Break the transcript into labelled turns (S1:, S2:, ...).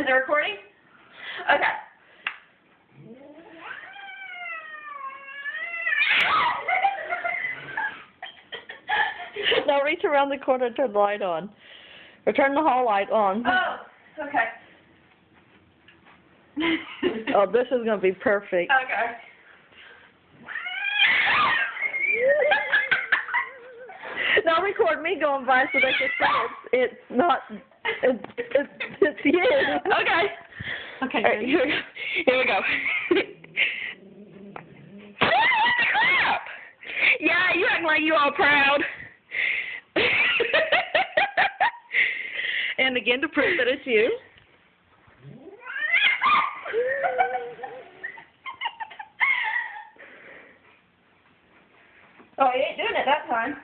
S1: Is it recording? Okay.
S2: Now reach around the corner and turn the light on. Or turn the hall light on.
S1: Oh, okay.
S2: Oh, this is going to be perfect.
S1: Okay.
S2: Now record me going by so they can see it's not, it's you.
S1: Okay.
S2: Okay,
S1: All right, here we go. Crap! Yeah, you act like you all proud.
S2: And again to prove that it's you.
S1: Oh, he ain't doing it that time.